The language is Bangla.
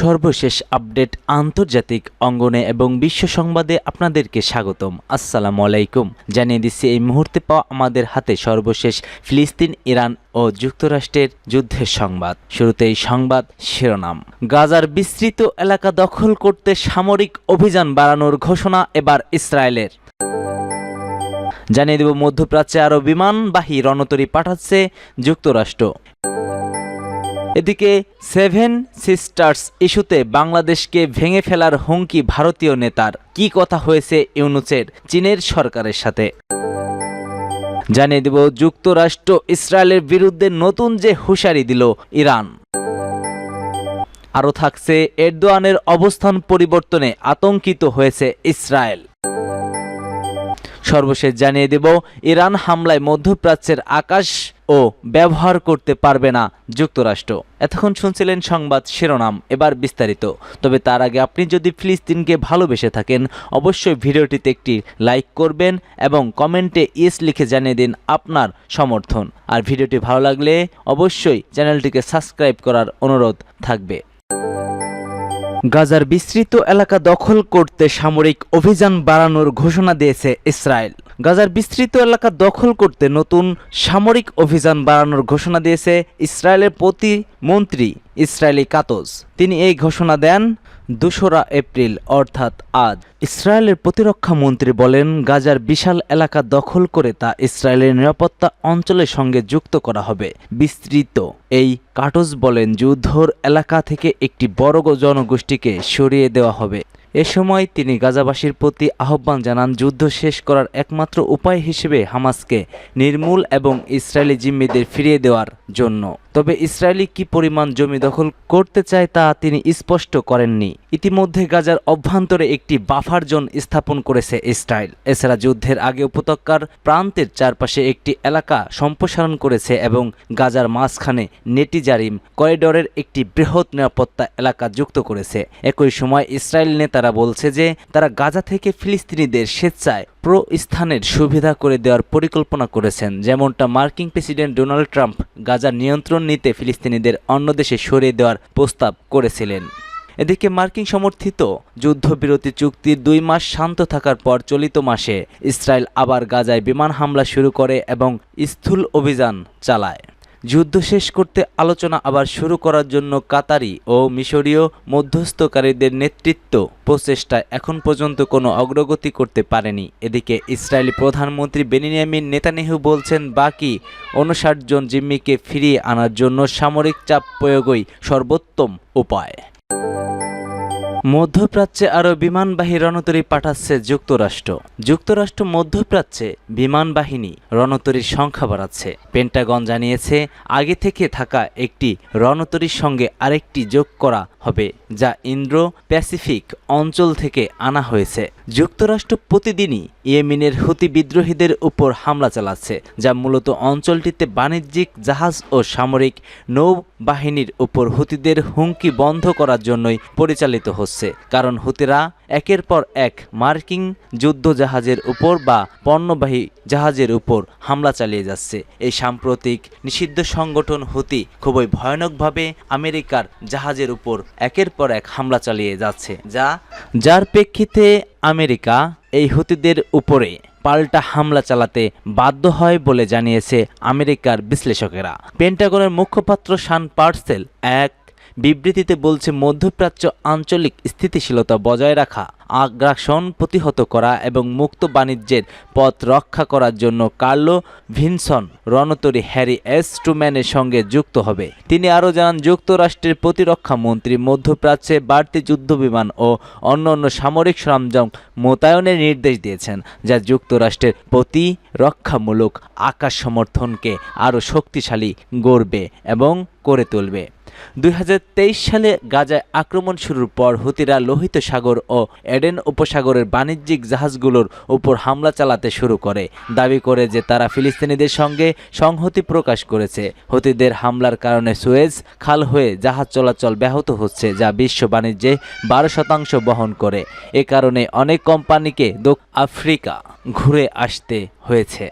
সর্বশেষ আপডেট আন্তর্জাতিক অঙ্গনে এবং বিশ্ব সংবাদে আপনাদেরকে স্বাগতম। আসসালামু আলাইকুম। জানিয়ে দিচ্ছি এই মুহূর্তে পাওয়া আমাদের হাতে সর্বশেষ ফিলিস্তিন, ইরান ও যুক্তরাষ্ট্রের যুদ্ধের সংবাদ। শুরুতেই সংবাদ শিরোনাম। গাজার বিস্তৃত এলাকা দখল করতে সামরিক অভিযান বাড়ানোর ঘোষণা এবার ইসরায়েলের। জানিয়ে দেব মধ্যপ্রাচ্যে আরও বিমানবাহী রণতরী পাঠাচ্ছে যুক্তরাষ্ট্র। এদিকে সেভেন সিস্টার্স ইস্যুতে বাংলাদেশকে ভেঙে ফেলার হুমকি ভারতীয় নেতার। কি কথা হয়েছে ইউনূসের চীনের সরকারের সাথে। জানিয়ে দেব যুক্তরাষ্ট্র ইসরায়েলের বিরুদ্ধে নতুন যে হুঁশিয়ারি দিল ইরান। আরও থাকছে এরদোয়ানের অবস্থান পরিবর্তনে আতঙ্কিত হয়েছে ইসরায়েল। সর্বশেষ জানিয়ে দেব ইরান হামলায় মধ্যপ্রাচ্যের আকাশ ও ব্যবহার করতে পারবে না যুক্তরাষ্ট্র। এতক্ষণ শুনছিলেন সংবাদ শিরোনাম, এবার বিস্তারিত। তবে তার আগে আপনি যদি ফিলিস্তিনকে ভালোবেসে থাকেন অবশ্যই ভিডিওটিতে একটি লাইক করবেন এবং কমেন্টে ইয়েস লিখে জানিয়ে দিন আপনার সমর্থন। আর ভিডিওটি ভালো লাগলে অবশ্যই চ্যানেলটিকে সাবস্ক্রাইব করার অনুরোধ থাকবে। গাজার বিস্তৃত এলাকা দখল করতে সামরিক অভিযান বাড়ানোর ঘোষণা দিয়েছে ইসরায়েল। গাজার বিস্তৃত এলাকা দখল করতে নতুন সামরিক অভিযান বাড়ানোর ঘোষণা দিয়েছে ইসরায়েলের প্রতিমন্ত্রী ইসরায়েলি কাতজ। তিনি এই ঘোষণা দেন 2 এপ্রিল অর্থাৎ আজ। ইসরায়েলের প্রতিরক্ষা মন্ত্রী বলেন, গাজার বিশাল এলাকা দখল করে তা ইসরায়েলের নিরাপত্তা অঞ্চলের সঙ্গে যুক্ত করা হবে। বিস্তৃত এই কাটজ বলেন, যুদ্ধর এলাকা থেকে একটি বড় জনগোষ্ঠীকে সরিয়ে দেওয়া হবে। এ সময় তিনি গাজাবাসীর প্রতি আহ্বান জানান, যুদ্ধ শেষ করার একমাত্র উপায় হিসেবে হামাসকে নির্মূল এবং ইসরায়েলি জিম্মিদের ফিরিয়ে দেওয়ার জন্য। তবে ইসরায়েলি কি পরিমাণ জমি দখল করতে চায় তা তিনি স্পষ্ট করেননি। ইতিমধ্যে গাজার অভ্যন্তরে একটি বাফার জোন স্থাপন করেছে ইসরায়েল। এছাড়া যুদ্ধের আগে উপত্যকার প্রান্তের চারপাশে একটি এলাকা সম্প্রসারণ করেছে এবং গাজার মাঝখানে নেটিজারিম করিডোরের একটি বৃহৎ নিরাপত্তা এলাকা যুক্ত করেছে। একই সময় ইসরায়েল নেতারা বলছে যে তারা গাজা থেকে ফিলিস্তিনিদের স্বেচ্ছায় প্রস্থানের সুবিধা করে দেওয়ার পরিকল্পনা করেছেন, যেমনটা মার্কিন প্রেসিডেন্ট ডোনাল্ড ট্রাম্প গাজার নিয়ন্ত্রণ নিতে ফিলিস্তিনিদের অন্য দেশে সরিয়ে দেওয়ার প্রস্তাব করেছিলেন। এদিকে মার্কিন সমর্থিত যুদ্ধবিরতি চুক্তির 2 মাস শান্ত থাকার পর চলিত মাসে ইসরায়েল আবার গাজায় বিমান হামলা শুরু করে এবং স্থূল অভিযান চালায়। যুদ্ধ শেষ করতে আলোচনা আবার শুরু করার জন্য কাতারি ও মিশরীয় মধ্যস্থকারীদের নেতৃত্ব প্রচেষ্টায় এখন পর্যন্ত কোনো অগ্রগতি করতে পারেনি। এদিকে ইসরায়েলি প্রধানমন্ত্রী বেনিয়ামিন নেতানিয়াহু বলছেন, বাকি 59 জন জিম্মিকে ফিরিয়ে আনার জন্য সামরিক চাপ প্রয়োগই সর্বোত্তম উপায়। মধ্যপ্রাচ্যে আরও বিমানবাহী রণতরী পাঠাচ্ছে যুক্তরাষ্ট্র। যুক্তরাষ্ট্র মধ্যপ্রাচ্যে বিমান বাহিনী রণতরীর সংখ্যা বাড়াচ্ছে। পেন্টাগন জানিয়েছে, আগে থেকে থাকা একটি রণতরীর সঙ্গে আরেকটি যোগ করা হবে, যা ইন্দো প্যাসিফিক অঞ্চল থেকে আনা হয়েছে। যুক্তরাষ্ট্র প্রতিদিনই ইয়েমেনের হুতি বিদ্রোহীদের উপর হামলা চালাচ্ছে, যা মূলত অঞ্চলটিতে বাণিজ্যিক জাহাজ ও সামরিক নৌবাহিনীর উপর হুতিদের হুমকি বন্ধ করার জন্যই পরিচালিত হচ্ছে। কারণ হুতিরা একের পর এক মার্কিন যুদ্ধ জাহাজের উপর বা পণ্যবাহী জাহাজের উপর হামলা চালিয়ে যাচ্ছে। এই সাম্প্রতিক নিষিদ্ধ সংগঠন হুতি খুবই ভয়ানকভাবে আমেরিকার জাহাজের উপর একের পর এক হামলা চালিয়ে যাচ্ছে, যার প্রেক্ষিতে আমেরিকা এই হুতিদের উপরে পাল্টা হামলা চালাতে বাধ্য হয় বলে জানিয়েছে আমেরিকার বিশ্লেষকেরা। পেন্টাগনের মুখপাত্র শান পার্সেল এক বিবৃতিতে বলছে, মধ্যপ্রাচ্য আঞ্চলিক স্থিতিশীলতা বজায় রাখা, আগ্রাসন প্রতিহত করা এবং মুক্ত বাণিজ্যের পথ রক্ষা করার জন্য কার্লো ভিনসন রণতরী হ্যারি এস ট্রুম্যানের সঙ্গে যুক্ত হবে। তিনি আরও জানান, যুক্তরাষ্ট্রের প্রতিরক্ষা মন্ত্রী মধ্যপ্রাচ্যে বাড়তি যুদ্ধবিমান ও অন্যান্য সামরিক সরঞ্জাম মোতায়েনের নির্দেশ দিয়েছেন, যা যুক্তরাষ্ট্রের প্রতিরক্ষামূলক আকাশ সমর্থনকে আরও শক্তিশালী গড়বে এবং করে তুলবে। 2023 সালে গাজায় আক্রমণ শুরুর পর হুতিরা লোহিত সাগর ও এডেন উপসাগরের বাণিজ্যিক জাহাজগুলোর উপর হামলা চালাতে শুরু করে, দাবি করে যে তারা ফিলিস্তিনিদের সঙ্গে সংহতি প্রকাশ করেছে। হুতিদের হামলার কারণে সুয়েজ খাল হয়ে জাহাজ চলাচল ব্যাহত হচ্ছে, যা বিশ্ব বাণিজ্যে 12% বহন করে। এ কারণে অনেক কোম্পানিকে দক্ষিণ আফ্রিকা ঘুরে আসতে হয়েছে।